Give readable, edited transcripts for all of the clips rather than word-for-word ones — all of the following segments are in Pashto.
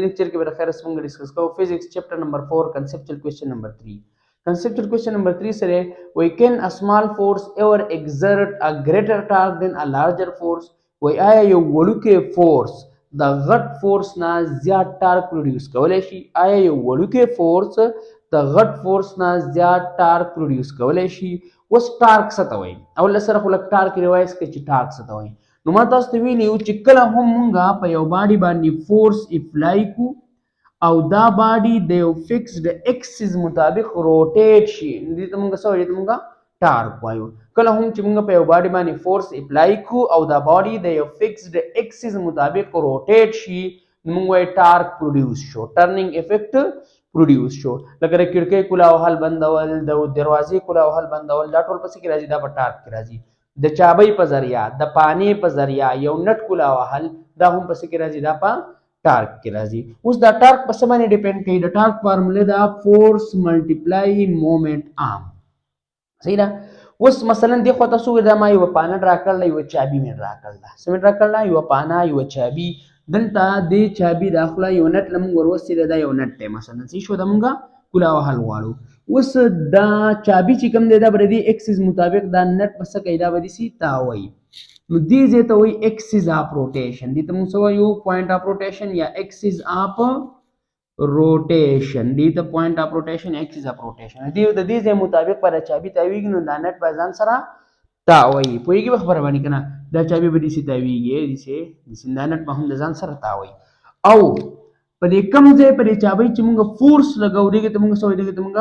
लेक्चर के बारे खैर समूंगा डिस्कस करो physics chapter number 4 conceptual question number 3 conceptual question number 3 सरे we can a small force ever exert a greater torque than a larger force we आया यो वड़ू के force د غټ فورس نه زیات ټارک پروډوس کولای شي آیا یو وړوکی فورس د غټ فورس نه زیات ټارک پروډوس کولای شي اوس ټارک څه ته وایي اول سره خو لږ ټارک ریوایز کړئ چې ټارک څه ته وایي نو ما تاسو ته ویلي وو چې کله هم مونږه په یو باډي باندې فورس اپلای کو او دا باډي د یو فکسډ اکسس مطابق روټیټ شي دې ته مونږ څه وایو دې مونږه ټارک وایو کله هم چې مونږ په یو باډي باندې فورس اپلای کو او دا باډي د یو فکسډ اکسس مطابق روټیټ شي مونږ وایو ټارک پروډوس شو ټرننګ افیکټ پروډوس شو لکه د کړکۍ کولاو حل بندول د دروازې کولاو حل بندول دا ټول پسې کې راځي دا په ټارک کې راځي د چابۍ په ذریعہ د پانی په ذریعہ یو نټ کولاو حل دا هم پسې کې راځي دا په ټارک کې راځي اوس دا ټارک په څه باندې ډیپند کوي د ټارک فارموله دا فورس ملټیپلای مومنت آرم صحیح ده اوس مثلا دی خو تاسو دا ما یو پانا راکړل یو چابي مې راکړل سم راکړل یو پانا یو چابي دلته د چابي داخله یو نټ لم ورسره دا یو نټ ته مثلا څه شو د مونږه کولاو حل غواړو اوس دا چابي چې کوم دی دا بر دی اکسس مطابق دا نټ پس کیدا ودی سی تاوي نو دې زه ته وای اکسس اف روټیشن دې ته موږ یو پوینټ اف روټیشن یا اکسس اف روټیشن دې ته پوینټ اف روټیشن اکسس اف روټیشن دې د دې زه مطابق پر چابي تاویږي نو دا نټ په ځان سره تاوي پویږي خبره باندې کنه دا چابي به دې سی تاویږي دې سي دا نټ په هم د ځان سره تاوي او په دې کم ځای په دې چابي چې موږ فورس لګاو دې ته موږ سوې دې ته موږ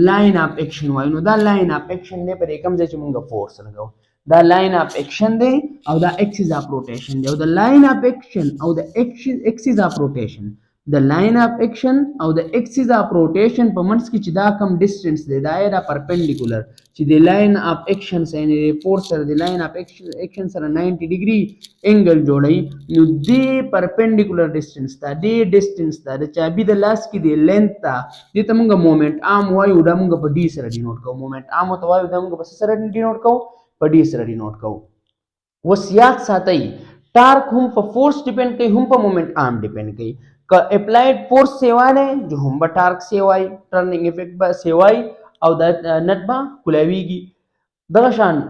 لاین اف اکشن وایو نو دا لاین اف اکشن دی په دې کم ځای چې موږ فورس لګاو دا لاین اف اکشن دی او دا اکسس اف روټیشن دی او دا لاین اف اکشن او دا اکسس اف روټیشن د لاین اف اکشن او د اکسس اف روټیشن په منځ کې چې دا کم ډیسټنس دی دا دا پرپنډیکولر چې د لاین اف اکشن سره د فورس سره د لاین اف اکشن سره 90 ډیګري انګل جوړي نو دی پرپنډیکولر ډیسټنس دا دی ډیسټنس دا د چابي د لاس کې د لینث دا د ته موږ مومنت ارم وایو دا موږ په ډي سره ډینوټ کوو مومنت ارم ته وایو دا موږ په سره ډینوټ کوو په ډي سره ډینوټ کوو وصیات ساتي ټارک هم په فورس ډیپند کوي هم په مومنت ارم ډیپند کوي که اپلایډ فورس سیوا نه جو هم به ټارک سیوای ټرننګ افیکټ به سیوای او د نټ به کولاویږي دغه شان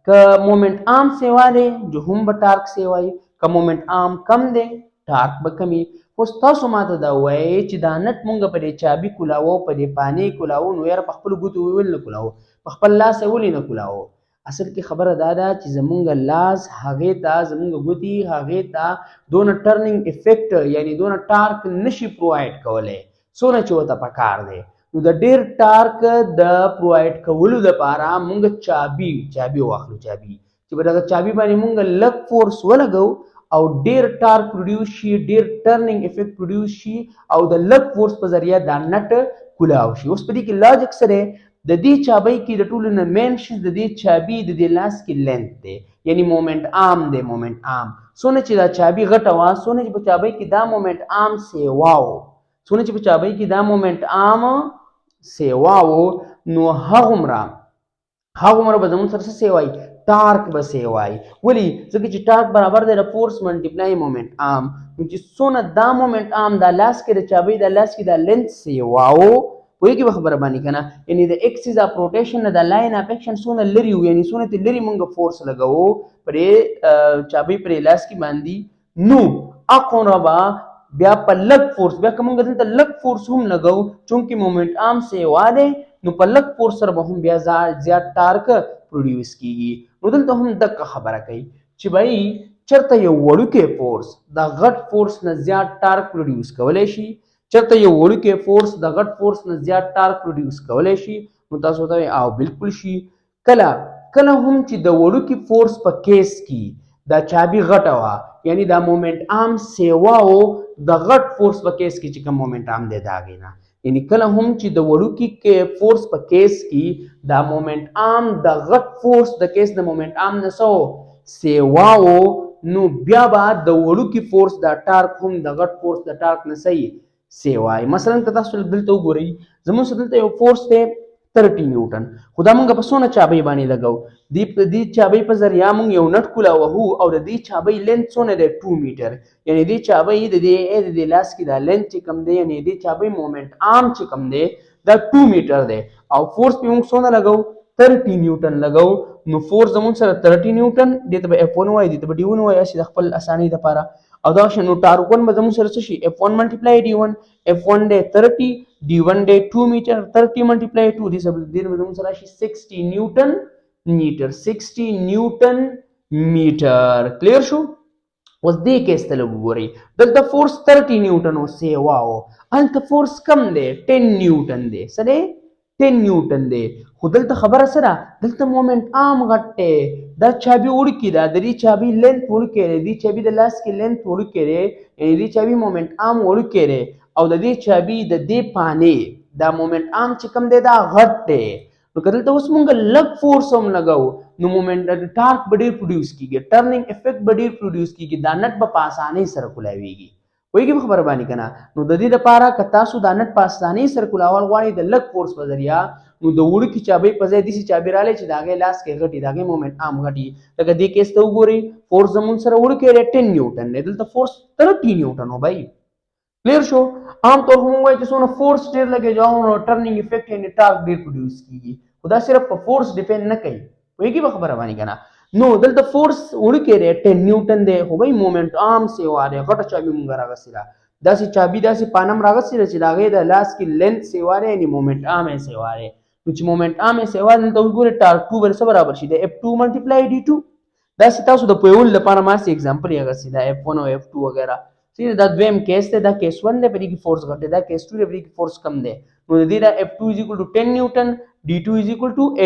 که مومنت ارم سیوا دی جو هم به ټارک سیوای که مومنت ارم کم دی ټارک به کمی خو تاسو ماته دا وایي چې دا نټ مونږ په دې چابي کولاو په دې پانی کولاو نو یار په خپل ګوتو ویل نه کولاو په خپل لاس ولې نه کولاو اصل کې خبره دا ده چې زمونږ لاس هغه ته زمونږ ګوتی هغه ته دون ټرننګ افیکټ یعنی دون ټارک نشي پرووایډ کولای سونه چې وته پکار دی نو د ډیر ټارک د پرووایډ کولو لپاره مونږ چابي واخلو چابي چې په چابي باندې مونږ لک فورس ولګو او ډیر ټارک پروډوس شي ډیر ټرننګ افیکټ پروډوس شي او د لک فورس په ذریعہ دا نټ کولاو شي اوس په دې کې لاجیک سره د دې چابي کې د ټولو نه مین شي د دې چابي د دې لاس کې لینث دی یعنی مومنت ارم دی مومنت ارم سونه چې دا چابي غټه وا سونه چې په چابي کې دا مومنت ارم سیواو سونه چې په چابي کې دا مومنت ارم سیواو نو هغومره به زمون سره سیوای ټارک به سیوای ولی ځکه چې ټارک برابر دی د فورس ملټیپلای مومنت ارم نو چې سونه دا مومنت ارم دا لاس کې د چابي دا لاس کې دا لینث سیواو وایي به خبره باندې کنه یعنی د اکسس اف روټیشن د لاین اف اکشن سونه لري یعنی سونه ته لري مونږ فورس لګاو پرې چابي پرې لاس کې باندې نو اقربا بیا په لک فورس بیا کومه دلته لک فورس هم لګاو چونکی مومنت ارم سیوا دی نو په لک فورس سره به هم بیا زیات ټارک پروډوس کیږي نو دلته هم دغه خبره کوي چې بھائی چرته یو وړوکی فورس د غټ فورس نه زیات ټارک پروډوس کولای شي چرته یو وړوکی فورس د غټ فورس نه زیات ټارک پروډوس کولای شي نو تاسو ته او بالکل شي کله هم چې د وړوکی فورس په کیس کې دا چابي غټه وا یعنی دا مومنت ارم سیواو د غټ فورس په کیس کې چې کوم مومنت ارم دی داغې نه یعنی کله هم چې د وړوکی کې فورس په کیس کې دا مومنت ارم د غټ فورس د کیس د مومنت ارم نه سیواو نو بیا به د وړوکی فورس دا ټارک هم د غټ فورس د ټارک نه سیوای مثلا که تاسو دلته وګورئ زموږ سره دلته یو فورس دی 30 نیوټن خدا مونږ په سونه چابې باندې لګاو دې چابې په ذریعہ مونږ یو نټ کولا وهو او د دې چابې لینث څونه دی 2 میټر یعنی دې چابې د دې لاس کې دا لینث چې کم دی یعنی دې چابې مومنت عام چې کم دی دا 2 میټر دی او فورس په موږ څونه لګاو 30 نیوټن لګاو نو فورس زمون سره 30 نیوټن دې ته F1 وای دې ته D1 وای چې د خپل اسانۍ لپاره او دا شنو ټارکون به زمون سره څه شي F1 ملټیپلای D1 F1 دې 30 D1 دې 2 میټر 30 ملټیپلای 2 دې سب دې زمون سره شي 60 نیوټن میټر 60 نیوټن میټر کلیر شو اوس دې کیس ته وګورئ دلته فورس 30 نیوټن او سیوا او هلته فورس کم دی 10 نیوټن دی سره 10 نیوټن دی خو دلته خبره سره دلته مومنت عام غټه دا چابي وړکی دا د دې چابي لینث وړکی دی دې چابي د لاس کې لینث وړکی دی یعنی دې چابي مومنت عام وړکی دی او د دې چابي د دې پانې دا مومنت عام چې کم دی دا غټ دی نو کله ته اوس مونږ لګ فورس هم لګاو نو مومنت ټارک به ډیر پروډوس کیږي ټرننګ افیکټ به ډیر پروډوس کیږي دا نټ به په اسانۍ سره کولاویږي وایي خبره باندې کنه نو د دې لپاره که تاسو دا نټ په اسانۍ سره کولاول غواړئ د لګ فورس په ذریعہ نو د وړوکي چابې په ځای داسې چابې رالی چې د هغې لاس کې غټي د هغې مومنټ عام غټي لکه دې کیس ته وګورئ فورس زمون سره وړوکی دی 10 نیوټن دی دلته فورس 30 نیوټن و بھائی کلیر شو عام طور پر موږ وایو چې څونه فورس ډېر لګېږي نو ټرننګ افیکټ یعنې ټارک ډېر پروډیوس کېږي خو دا صرف په فورس ډیپینډ نه کوي پوهېږي به خبره باندې که نه نو دلته فورس وړوکی دی 10 نیوټن دی خو بھائی مومنټ عام سیوا دی غټه چابي مونږ راغستې ده داسې چابي داسې پانم راغستې ده چې د هغې د لاس کې لینث سیوا دی یعنې مومنټ عام یې سیوا دی نو چې مومنټ عام یې سیوا دلته وګورئ ټارک 2 به څه برابر شي د F2 ملټیپلای D2 داسې تاسو د پوهولو لپاره ما سې اګزامپل یې اخیستی دا F1 او F2 وغیره دا دویم کیس دی دا کیس 1 دی په دې کې فورس غټ دی دا کیس 2 دی په دې کې فورس کم دی نو د دې دا F2 10 نیوټن D2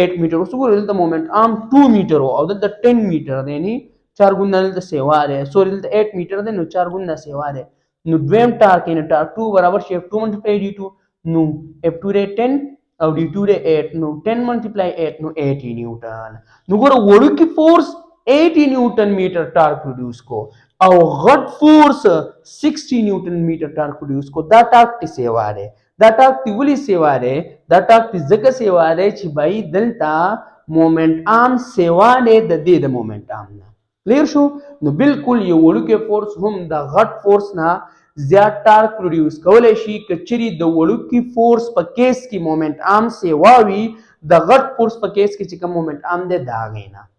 8 میټر اوس وګورئ دلته مومنټ عام 2 میټر او دلته 10 میټر دی یعنی 4 ګونه دلته سیوا دی سوري دلته 8 میټر دی نو 4 ګونه سیوا دی نو دویم ټارک یعنی ټارک 2 برابر شي F2 ملټیپلای D2 نو F2 دی 10 او D2 دی 8 نو 10 ملټیپلای 8 نو 80 نیوټن نو ګوره وړوکی فورس 80 نیوټن میټر ټارک پروډیوس کو او غټ فورس 60 نیوټن میټر ټارک پروډیوس کو دا ټارک تی سیوا دی دا ټارک تی ولی سیوا دی دا ټارک تی ځکه سیوا دی چې بھائی دلته مومنټ عام سیوا دی د دې د مومنټ عام نه کلیر شو نو بالکل یو وړوکی فورس هم د غټ فورس نه زیات ټارک پروډیوس کولی شي که چیرې د وړوکي فورس په کیس کې مومنټ عام سیوا وي د غټ فورس په کیس کې چې کوم مومنټ عام دی د هغې نه